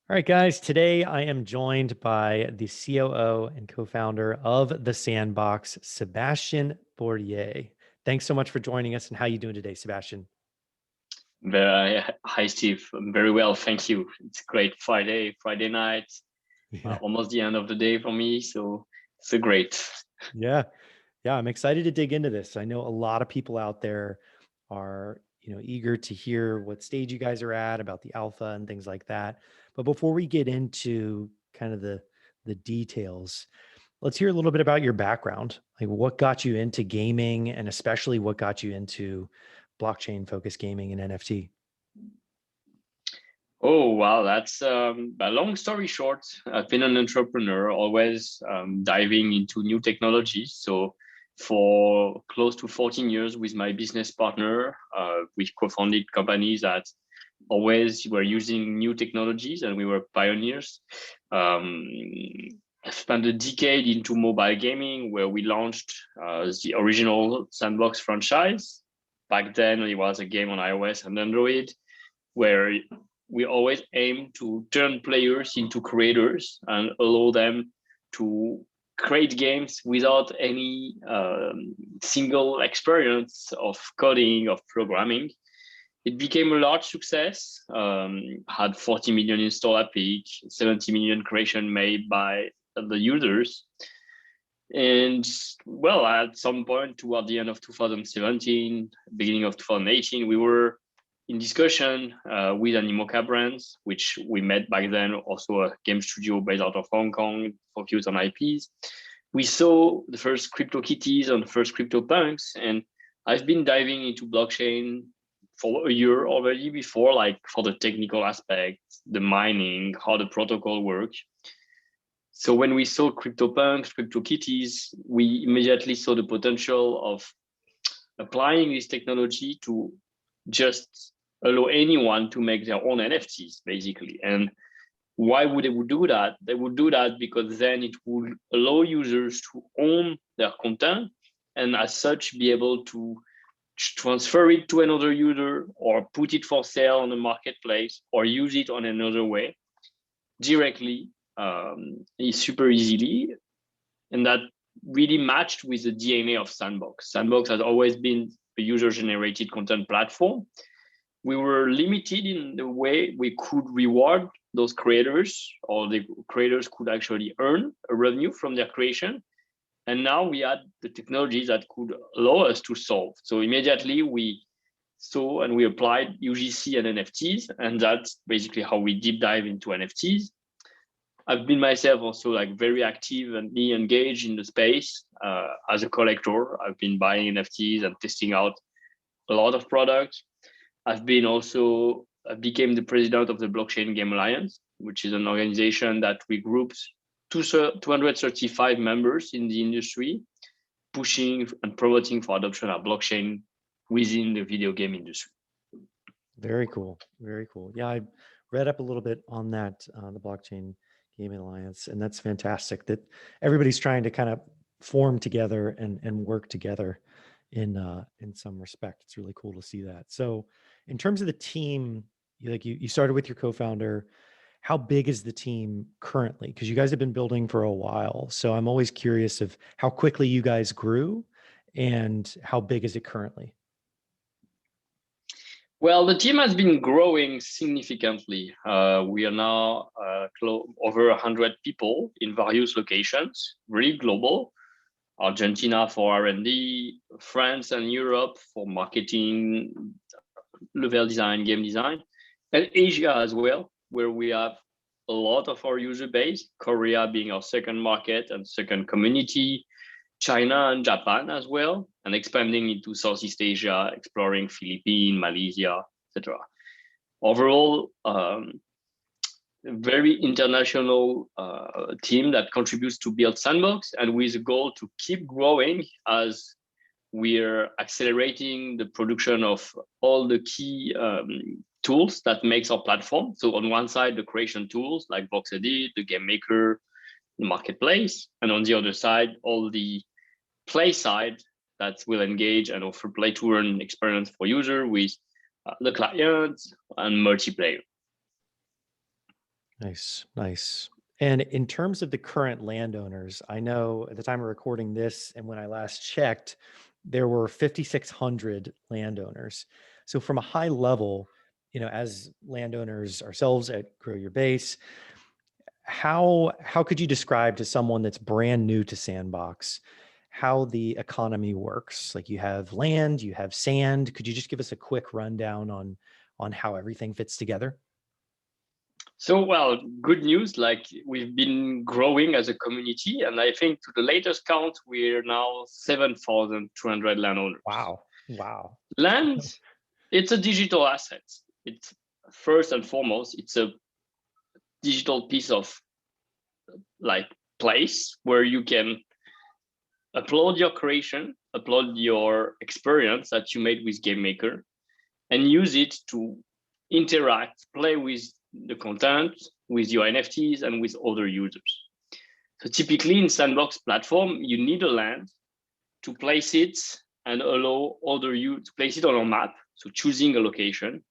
All right, guys, today I am joined by the COO and co-founder of the Sandbox, Sebastien Borget. Thanks so much for joining us. And how are you doing today, Sebastien? Hi, Steve. Very well, thank you. It's a great Friday night, Yeah. almost the end of the day for me. So it's a great. Yeah. Yeah. I'm excited to dig into this. I know a lot of people out there are, eager to hear what stage you guys are at about the alpha and things like that. But before we get into kind of the details, let's hear a little bit about your background. Like what got you into gaming and especially what got you into blockchain focused gaming and NFT? Oh, wow. That's a long story short. I've been an entrepreneur, always diving into new technologies. So for close to 14 years with my business partner, we co-founded companies that always were using new technologies and we were pioneers. Um, I spent a decade into mobile gaming where we launched the original Sandbox franchise. Back then, it was a game on iOS and Android where we always aim to turn players into creators and allow them to create games without any single experience of coding, of programming. It became a large success, had 40 million install at peak, 70 million creation made by the users. And well, at some point toward the end of 2017, beginning of 2018, we were in discussion with Animoca Brands, which we met back then, also a game studio based out of Hong Kong, focused on IPs. We saw the first crypto kitties and the first crypto punks, and I've been diving into blockchain for a year already before, like for the technical aspect, the mining, how the protocol works. So when we saw CryptoPunks, CryptoKitties, we immediately saw the potential of applying this technology to just allow anyone to make their own NFTs, basically. And why would they would do that? They would do that because then it would allow users to own their content and as such be able to transfer it to another user or put it for sale on the marketplace or use it on another way directly, super easily. And that really matched with the DNA of Sandbox. Sandbox has always been a user-generated content platform. We were limited in the way we could reward those creators, or the creators could actually earn a revenue from their creation. And now we had the technologies that could allow us to solve. So immediately we saw and we applied UGC and NFTs, and that's basically how we deep dive into NFTs. I've been myself also like very active and be engaged in the space as a collector. I've been buying NFTs and testing out a lot of products. I've been also I became the president of the Blockchain Game Alliance, which is an organization that regroups 235 members in the industry, pushing and promoting for adoption of blockchain within the video game industry. Very cool. Very cool. Yeah, I read up a little bit on that, the Blockchain Gaming Alliance, and that's fantastic that everybody's trying to kind of form together and work together in some respect. It's really cool to see that. So, in terms of the team, you started with your co-founder. How big is the team currently? Because you guys have been building for a while. So I'm always curious of how quickly you guys grew and how big is it currently? Well, the team has been growing significantly. We are now over 100 people in various locations, really global. Argentina for R&D, France and Europe for marketing, level design, game design, and Asia as well, where we have a lot of our user base, Korea being our second market and second community, China and Japan as well, and expanding into Southeast Asia, exploring Philippines, Malaysia, etc. Overall, very international team that contributes to build Sandbox, and with a goal to keep growing as we're accelerating the production of all the key tools that makes our platform. So on one side, the creation tools like Box Edit, the Game Maker, the marketplace, and on the other side, all the play side that will engage and offer play to earn experience for user with the client and multiplayer. Nice, nice. And in terms of the current landowners, I know at the time of recording this and when I last checked, there were 5,600 landowners. So from a high level, as landowners ourselves at Grow Your Base, how could you describe to someone that's brand new to Sandbox how the economy works? Like you have land, you have sand. Could you just give us a quick rundown on how everything fits together? So, well, good news, like we've been growing as a community, and I think to the latest count, we're now 7,200 landowners. Wow. Wow. Land, it's a digital asset. It's first and foremost, it's a digital piece of like place where you can upload your creation, upload your experience that you made with GameMaker, and use it to interact, play with the content, with your NFTs, and with other users. So typically in Sandbox platform, you need a land to place it and allow other you to place it on a map. So choosing a location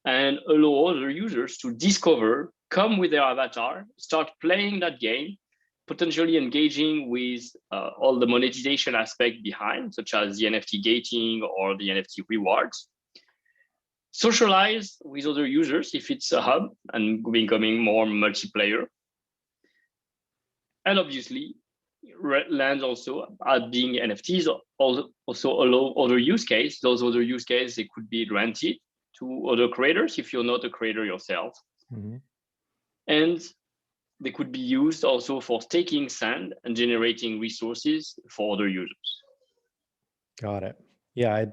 and allow other users to discover, come with their avatar, start playing that game, potentially engaging with all the monetization aspect behind, such as the NFT gating or the NFT rewards. Socialize with other users if it's a hub and becoming more multiplayer. And obviously, lands also being NFTs also allow other use cases. Those other use cases, they could be rented to other creators if you're not a creator yourself. Mm-hmm. And they could be used also for staking sand and generating resources for other users. Got it. Yeah,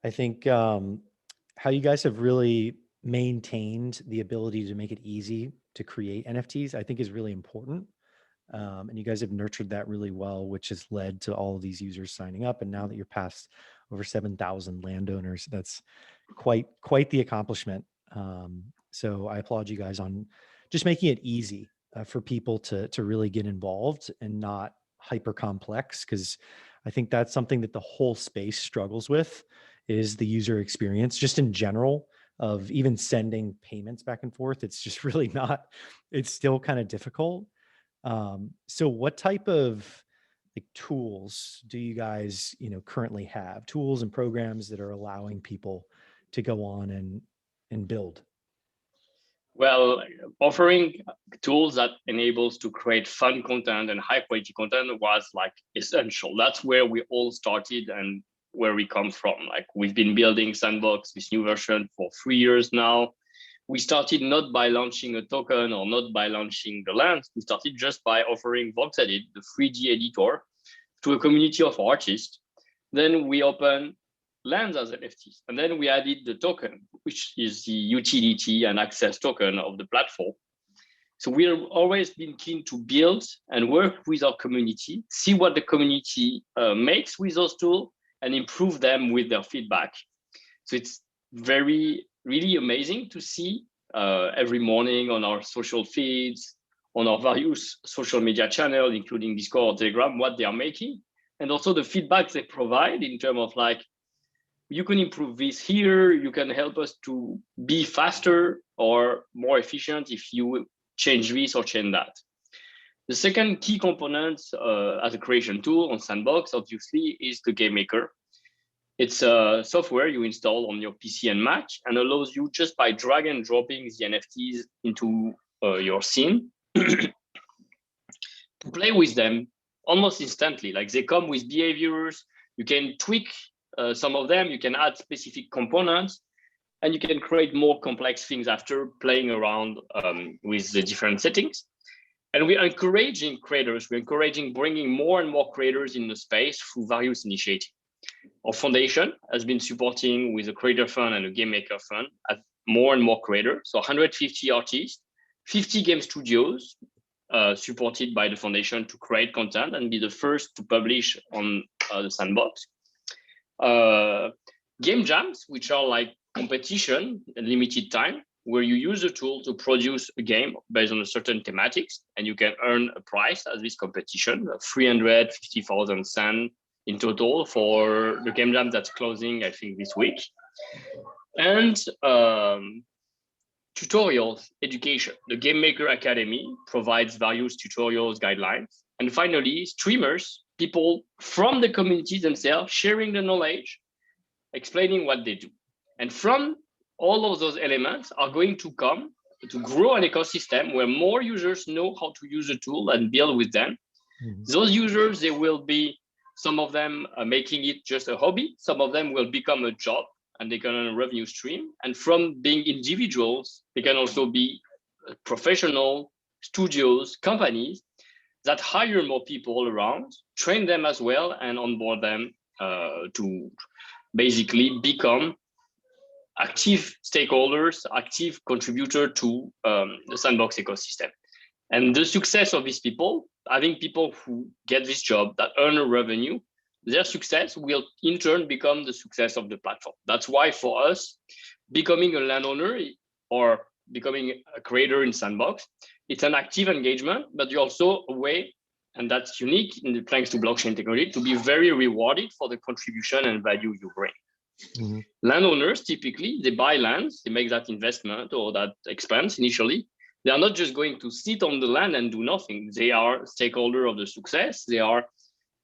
I think how you guys have really maintained the ability to make it easy to create NFTs, I think is really important. And you guys have nurtured that really well, which has led to all of these users signing up. And now that you're past over 7,000 landowners, that's quite the accomplishment. So I applaud you guys on just making it easy for people to really get involved and not hyper complex, because I think that's something that the whole space struggles with is the user experience just in general of even sending payments back and forth. It's just really not, it's still kind of difficult. So what type of like tools do you guys, currently have, tools and programs that are allowing people to go on and build? Well, offering tools that enables to create fun content and high quality content was like essential. That's where we all started and where we come from. Like we've been building Sandbox, this new version, for 3 years now. We started not by launching a token or not by launching the land. We started just by offering VoxEdit, the 3D editor, to a community of artists. Then we opened lands as NFTs. And then we added the token, which is the utility and access token of the platform. So we've always been keen to build and work with our community, see what the community makes with those tools and improve them with their feedback. So it's really amazing to see every morning on our social feeds, on our various social media channels, including Discord or Telegram, what they are making, and also the feedback they provide in terms of like, you can improve this here, you can help us to be faster or more efficient if you change this or change that. The second key component as a creation tool on Sandbox, obviously, is the GameMaker. It's a software you install on your PC and Mac and allows you just by drag and dropping the NFTs into your scene to play with them almost instantly. Like they come with behaviors, you can tweak some of them, you can add specific components, and you can create more complex things after playing around with the different settings. And we're encouraging creators, we're encouraging bringing more and more creators in the space through various initiatives. Our foundation has been supporting with a creator fund and a game maker fund at more and more creators. So 150 artists, 50 game studios supported by the foundation to create content and be the first to publish on the Sandbox. Game jams, which are like competition and limited time, where you use the tool to produce a game based on a certain thematics, and you can earn a prize as this competition, 350,000 sand in total for the game jam that's closing, I think, this week. And tutorials, education. The Game Maker Academy provides various tutorials, guidelines. And finally, streamers, people from the community themselves, sharing the knowledge, explaining what they do. And from all of those elements are going to come to grow an ecosystem where more users know how to use the tool and build with them. Those users, they will be, some of them making it just a hobby, some of them will become a job and they can earn a revenue stream. And from being individuals, they can also be professional studios, companies that hire more people around, train them as well, and onboard them to basically become active stakeholders, active contributor to the Sandbox ecosystem. And the success of these people, having people who get this job that earn a revenue, their success will in turn become the success of the platform. That's why for us, becoming a landowner or becoming a creator in Sandbox, it's an active engagement, but you're also a way, and that's unique thanks to blockchain technology, to be very rewarded for the contribution and value you bring. Landowners, typically, they buy lands, they make that investment or that expense initially. They are not just going to sit on the land and do nothing. They are stakeholder of the success. They are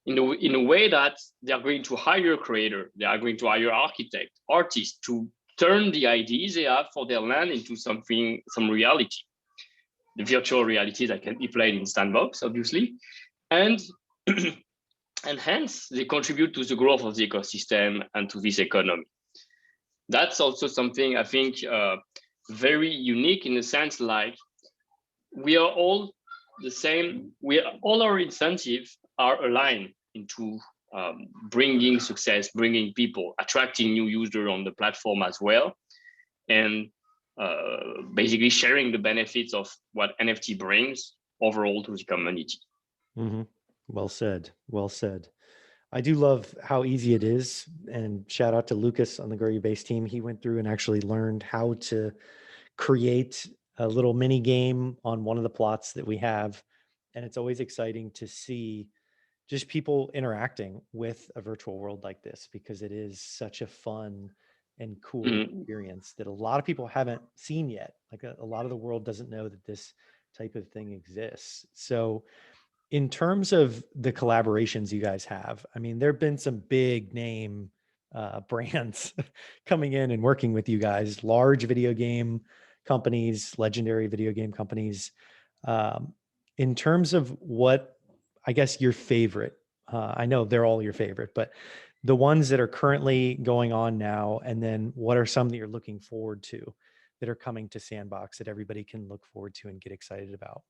in a way that they are going to hire a creator. They are going to hire architect, artists to turn the ideas they have for their land into something, some reality. The virtual reality that can be played in Sandbox, obviously. And and hence they contribute to the growth of the ecosystem and to this economy. That's also something I think very unique in the sense like we are all the same. All our incentives are aligned into bringing success, bringing people, attracting new users on the platform as well, and basically sharing the benefits of what NFT brings overall to the community. Well said. Well said. I do love how easy it is. And shout out to Lucas on the GrowYourBase team. He went through and actually learned how to create a little mini game on one of the plots that we have. And it's always exciting to see just people interacting with a virtual world like this, because it is such a fun and cool experience that a lot of people haven't seen yet. Like a lot of the world doesn't know that this type of thing exists. So in terms of the collaborations you guys have, I mean, there've been some big name brands coming in and working with you guys, large video game companies, legendary video game companies. In terms of what, I guess, your favorite, I know they're all your favorite, but the ones that are currently going on now, and then what are some that you're looking forward to that are coming to Sandbox that everybody can look forward to and get excited about?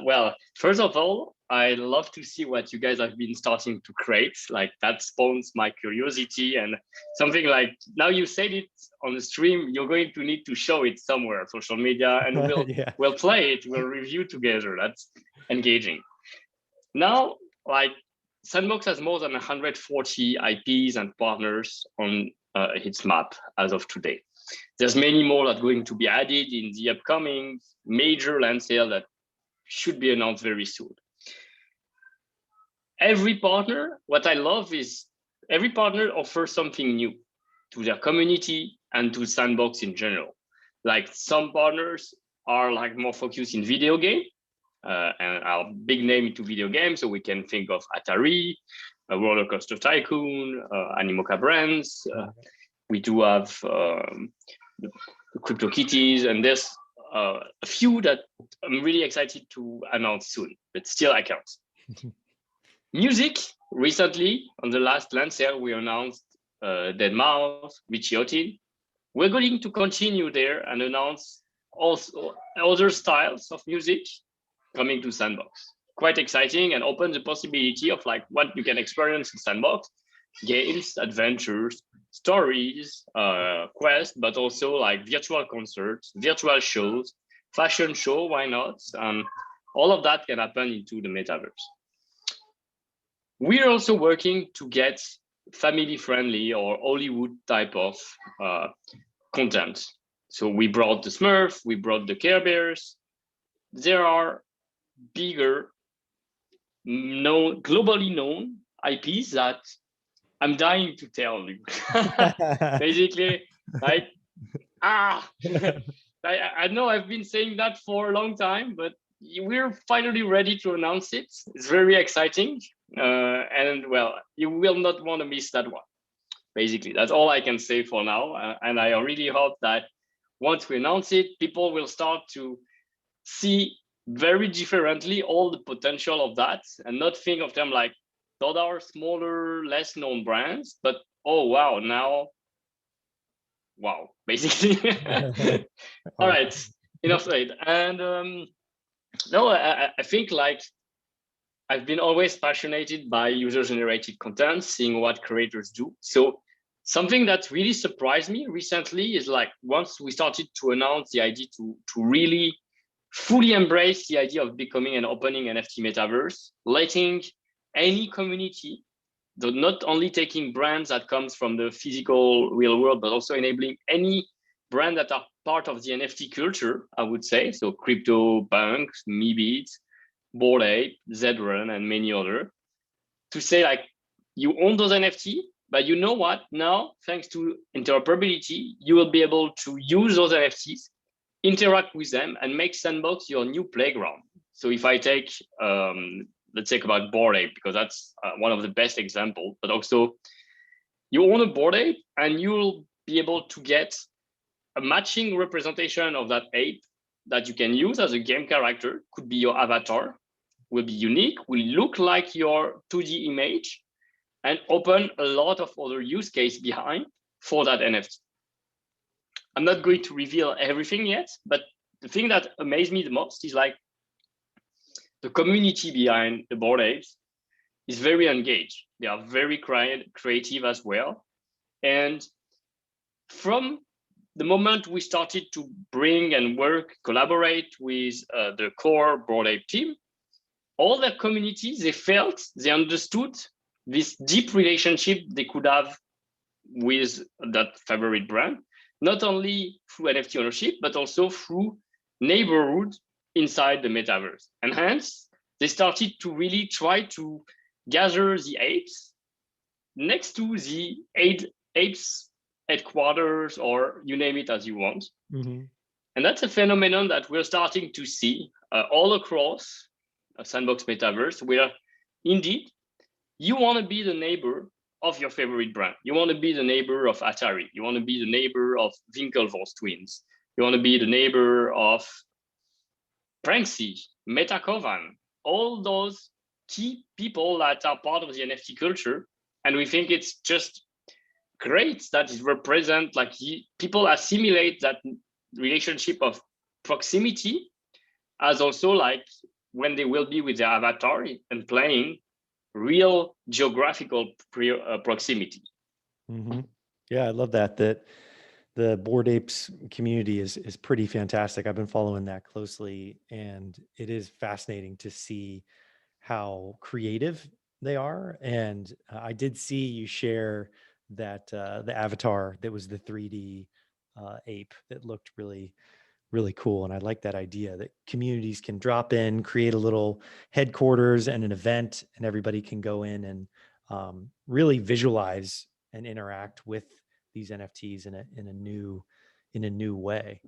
Well, first of all, I love to see what you guys have been starting to create. Like that spawns my curiosity, and something like now you said it on the stream, you're going to need to show it somewhere, social media, and we'll play it, we'll review together. That's engaging. Now, like Sandbox has more than 140 IPs and partners on its map as of today. There's many more that are going to be added in the upcoming major land sale that should be announced very soon. Every partner, what I love is every partner offers something new to their community and to Sandbox in general. Like some partners are like more focused in video game and are big name into video games. So we can think of Atari, Roller Coaster Tycoon, Animoca brands. We do have the CryptoKitties, and there's a few that I'm really excited to announce soon, but still I can't. Music, recently on the last land sale, we announced deadmau5, Ricciotti. We're going to continue there and announce also other styles of music coming to Sandbox. Quite exciting, and open the possibility of like what you can experience in Sandbox, games, adventures, stories, quests, but also like virtual concerts, virtual shows, fashion show, why not? All of that can happen into the metaverse. We're also working to get family-friendly or Hollywood type of content. So we brought the Smurf, we brought the Care Bears. There are bigger, globally known IPs that I'm dying to tell you. Basically, Like, I know I've been saying that for a long time, but we're finally ready to announce it. It's very exciting. And well, you will not want to miss that one. Basically, that's all I can say for now. And I really hope that once we announce it, people will start to see very differently all the potential of that and not think of them like those are smaller, less known brands, but oh wow, now wow, basically. All right, enough said. And no, I think like I've been always passionate by user-generated content, seeing what creators do. So something that really surprised me recently is like once we started to announce the idea to really fully embrace the idea of becoming an opening NFT metaverse, letting any community, though not only taking brands that comes from the physical real world, but also enabling any brand that are part of the NFT culture, I would say. So crypto, banks, Meebit, Bored Ape, Zedrun, and many other, to say like, you own those NFT, but you know what? Now, thanks to interoperability, you will be able to use those NFTs, interact with them, and make Sandbox your new playground. So if I take, let's talk about Bored Ape, because that's one of the best examples, but also you own a Bored Ape and you'll be able to get a matching representation of that ape that you can use as a game character, could be your avatar, will be unique, will look like your 2D image, and open a lot of other use case behind for that NFT. I'm not going to reveal everything yet, but the thing that amazed me the most is like the community behind the Bored Apes is very engaged. They are very creative as well. And from the moment we started to bring and work, collaborate with the core Bored Ape team, all their communities, they felt, they understood this deep relationship they could have with that favorite brand, not only through NFT ownership, but also through neighborhood inside the metaverse. And hence, they started to really try to gather the apes next to the apes headquarters, or you name it as you want. Mm-hmm. And that's a phenomenon that we're starting to see all across a Sandbox metaverse, where indeed you want to be the neighbor of your favorite brand. You want to be the neighbor of Atari. You want to be the neighbor of Winklevoss twins. You want to be the neighbor of Pranksy, Metakovan, all those key people that are part of the NFT culture. And we think it's just great that it represents, like, people assimilate that relationship of proximity as also like when they will be with their avatar and playing real geographical proximity. Mm-hmm. Yeah, I love that the Bored Apes community is pretty fantastic. I've been following that closely, and it is fascinating to see how creative they are. And I did see you share that the avatar that was the 3D ape that looked really, really cool. And I like that idea that communities can drop in, create a little headquarters and an event, and everybody can go in and really visualize and interact with these NFTs in a new way.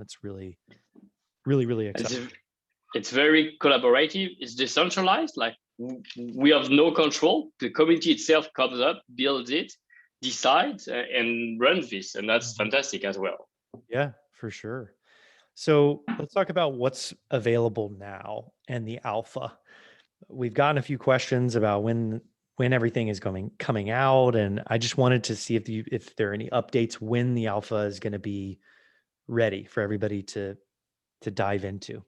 It's really, really, really exciting. It's very collaborative. It's decentralized. Like, we have no control. The community itself comes up, builds it, decides, and runs this, and that's fantastic as well. Yeah, for sure. So let's talk about what's available now and the alpha. We've gotten a few questions about when everything is coming out, and I just wanted to see if there are any updates when the alpha is going to be ready for everybody to dive into.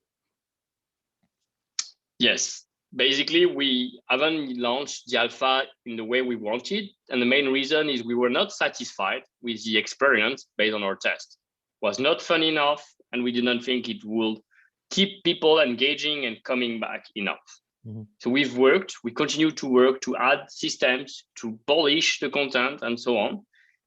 Yes, basically we haven't launched the alpha in the way we wanted, and the main reason is we were not satisfied with the experience based on our test. It was not fun enough, and we didn't think it would keep people engaging and coming back enough. Mm-hmm. So we continue to work to add systems, to polish the content, and so on.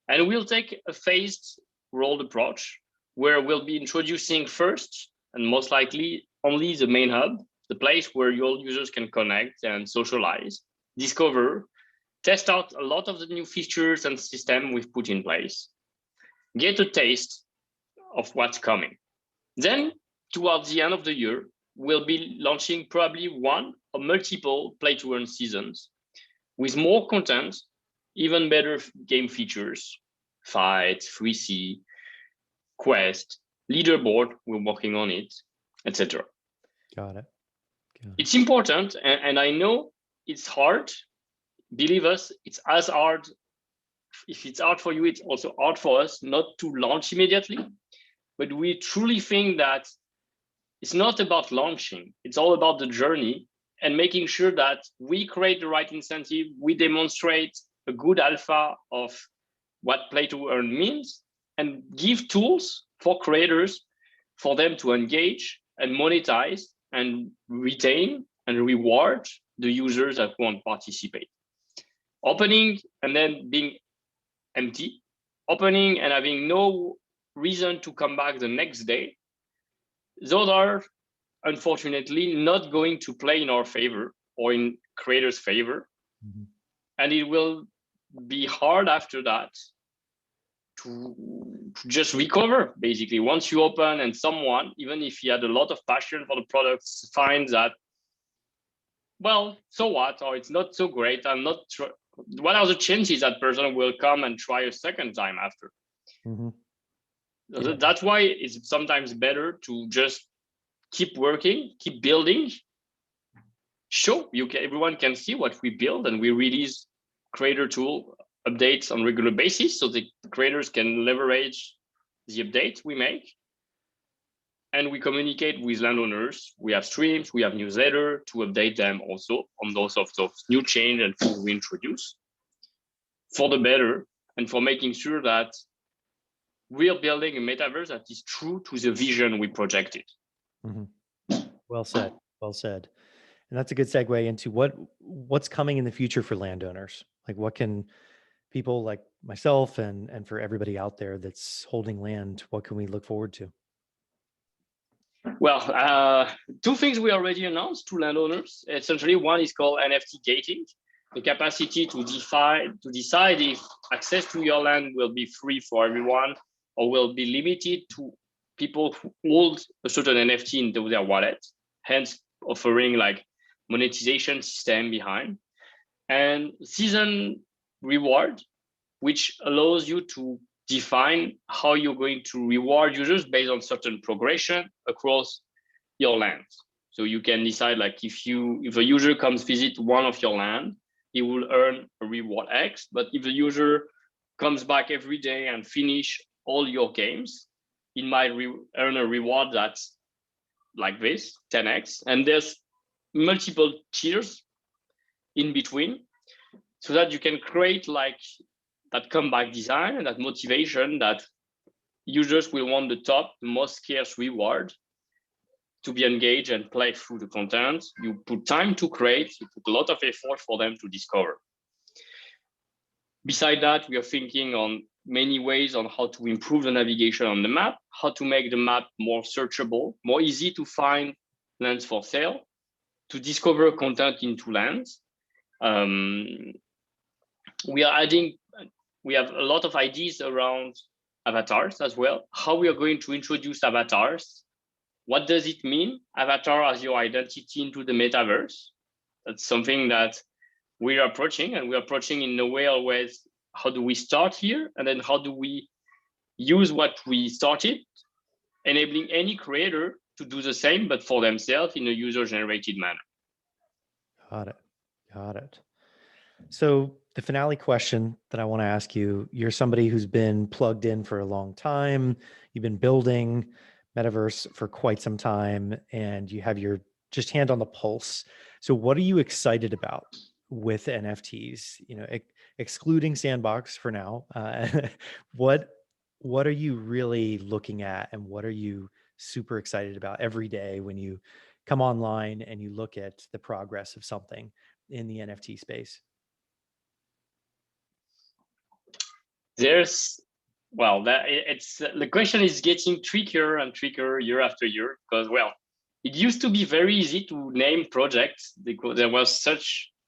And we'll take a phased rolled approach where we'll be introducing first, and most likely only, the main hub, the place where your users can connect and socialize, discover, test out a lot of the new features and system we've put in place. get a taste of what's coming. Then towards the end of the year, we'll be launching probably one or multiple play to earn seasons with more content, even better game features, fight, 3C, quest, leaderboard, we're working on it, etc. Got it. It's important, and I know it's hard. Believe us, it's as hard. If it's hard for you, it's also hard for us not to launch immediately. But we truly think that it's not about launching. It's all about the journey and making sure that we create the right incentive. We demonstrate a good alpha of what play to earn means and give tools for creators for them to engage and monetize and retain and reward the users that won't participate. Opening and then being empty, opening and having no reason to come back the next day, those are unfortunately not going to play in our favor or in creators' favor. Mm-hmm. And it will be hard after that to just recover, basically. Once you open and someone, even if he had a lot of passion for the products, finds that, well, so what, or it's not so great, I'm not sure. What are the chances that person will come and try a second time after? Mm-hmm. Yeah. That's why it's sometimes better to just keep working, keep building. Sure, everyone can see what we build, and we release creator tool updates on regular basis so the creators can leverage the updates we make. And we communicate with landowners. We have streams, we have newsletter to update them also on those of new change and tools we introduce for the better and for making sure that we are building a metaverse that is true to the vision we projected. Mm-hmm. Well said. Well said. And that's a good segue into what's coming in the future for landowners. Like, what can people like myself and for everybody out there that's holding land, what can we look forward to? Well, two things we already announced to landowners. Essentially, one is called NFT gating, the capacity to decide if access to your land will be free for everyone or will be limited to people who hold a certain NFT into their wallet, hence offering like monetization system behind. And season reward, which allows you to define how you're going to reward users based on certain progression across your land. So you can decide, like, if a user comes visit one of your land, he will earn a reward X. But if the user comes back every day and finish all your games, he might earn a reward that's like this, 10X. And there's multiple tiers in between so that you can create like that comeback design and that motivation that users will want the top, the most scarce reward to be engaged and play through the content. You put time to create, you put a lot of effort for them to discover. Beside that, we are thinking on many ways on how to improve the navigation on the map, how to make the map more searchable, more easy to find lands for sale, to discover content into lands. We have a lot of ideas around avatars as well, how we are going to introduce avatars. What does it mean, avatar as your identity into the metaverse? That's something that we are approaching, and we're approaching in a way always, how do we start here? And then how do we use what we started, enabling any creator to do the same, but for themselves in a user-generated manner. Got it. So the finale question that I want to ask you, you're somebody who's been plugged in for a long time. You've been building metaverse for quite some time, and you have your just hand on the pulse. So what are you excited about with NFTs? You know, excluding Sandbox for now, what are you really looking at, and what are you super excited about every day when you come online and you look at the progress of something in the NFT space? The question is getting trickier and trickier year after year, because, well, it used to be very easy to name projects because there was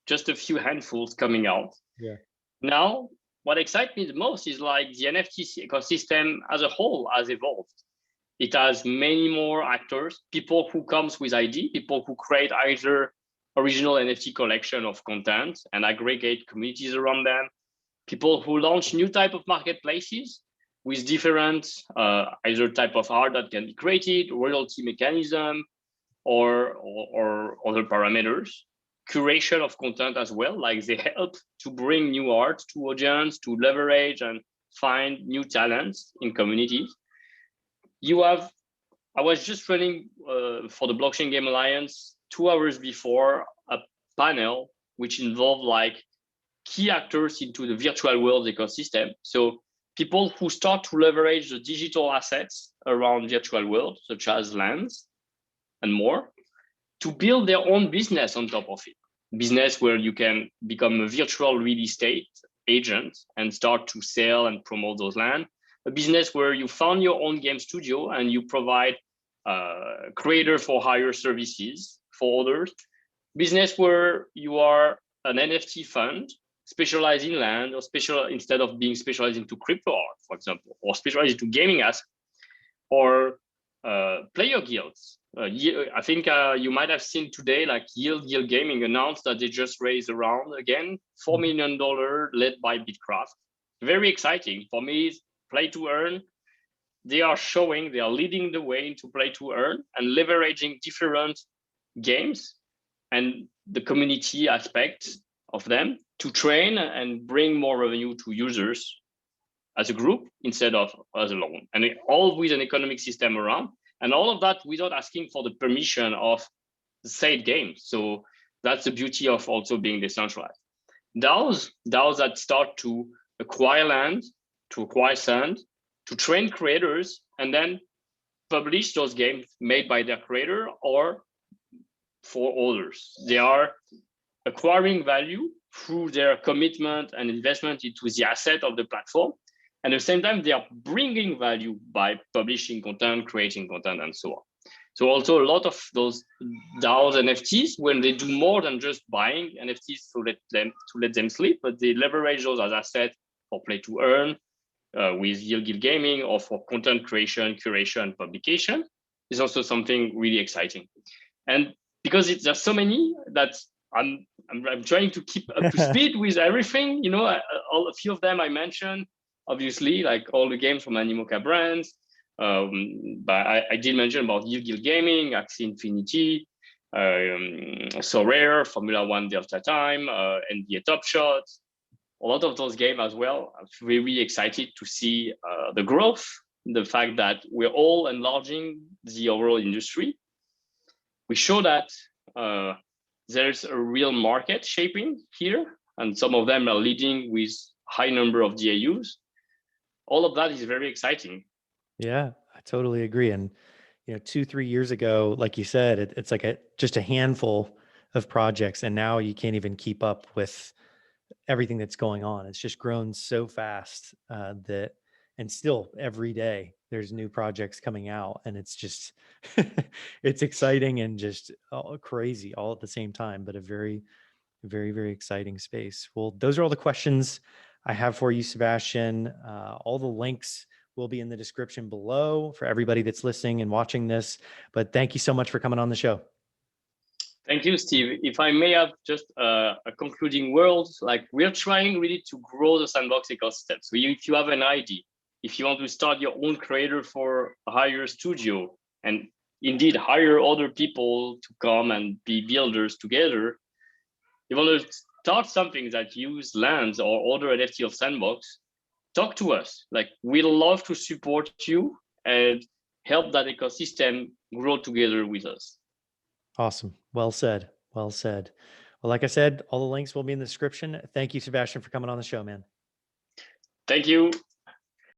just a few handfuls coming out. Yeah. Now what excites me the most is like the NFT ecosystem as a whole has evolved. It has many more actors, people who comes with ID, people who create either original NFT collection of content and aggregate communities around them, people who launch new type of marketplaces with different either type of art that can be created, royalty mechanism, or other parameters, curation of content as well, like they help to bring new art to audience, to leverage and find new talents in communities. I was just running for the Blockchain Game Alliance 2 hours before a panel which involved like key actors into the virtual world ecosystem. So people who start to leverage the digital assets around virtual world, such as lands and more, to build their own business on top of it. Business where you can become a virtual real estate agent and start to sell and promote those land. A business where you found your own game studio and you provide creator for hire services for others. Business where you are an NFT fund specialized in land, or instead of being specialized into crypto art, for example, or specialized into gaming assets, or player guilds. I think you might have seen today, like Yield Gaming announced that they just raised around again $4 million led by Bitcraft. Very exciting for me. Play to earn. They are leading the way into play to earn and leveraging different games and the community aspect of them to train and bring more revenue to users as a group instead of as alone, and all with an economic system around, and all of that without asking for the permission of the said game. So that's the beauty of also being decentralized. DAOs that start to acquire land, to acquire sand, to train creators, and then publish those games made by their creator or for others. They are acquiring value through their commitment and investment into the asset of the platform. And at the same time, they are bringing value by publishing content, creating content, and so on. So also a lot of those DAOs NFTs, when they do more than just buying NFTs to let them sleep, but they leverage those as assets for play to earn with Yield Gaming, or for content creation, curation, publication, is also something really exciting. And because there's so many that I'm trying to keep up to speed with everything. You know, a few of them I mentioned, obviously, like all the games from Animoca brands. But I did mention about Yield Gaming, Axie Infinity, So Rare, Formula One Delta Time, NBA Top Shot. A lot of those games as well. I'm really excited to see the growth, the fact that we're all enlarging the overall industry. We show that there's a real market shaping here, and some of them are leading with high number of DAUs. All of that is very exciting. Yeah, I totally agree. And 2-3 years ago, like you said, it's like just a handful of projects, and now you can't even keep up with everything that's going on. It's just grown so fast and still every day there's new projects coming out, and it's just it's exciting and just crazy all at the same time, but a very, very, very exciting space. Well, those are all the questions I have for you, Sebastien. All the links will be in the description below for everybody that's listening and watching this, but thank you so much for coming on the show. Thank you, Steve. If I may have just a concluding word, like we're trying really to grow the Sandbox ecosystem. So if you have an idea, if you want to start your own creator for a hire studio, and indeed hire other people to come and be builders together, you want to start something that use lands or other NFT of Sandbox, talk to us. Like, we'd love to support you and help that ecosystem grow together with us. Awesome. Well said. Well said. Well, like I said, all the links will be in the description. Thank you, Sebastien, for coming on the show, man. Thank you.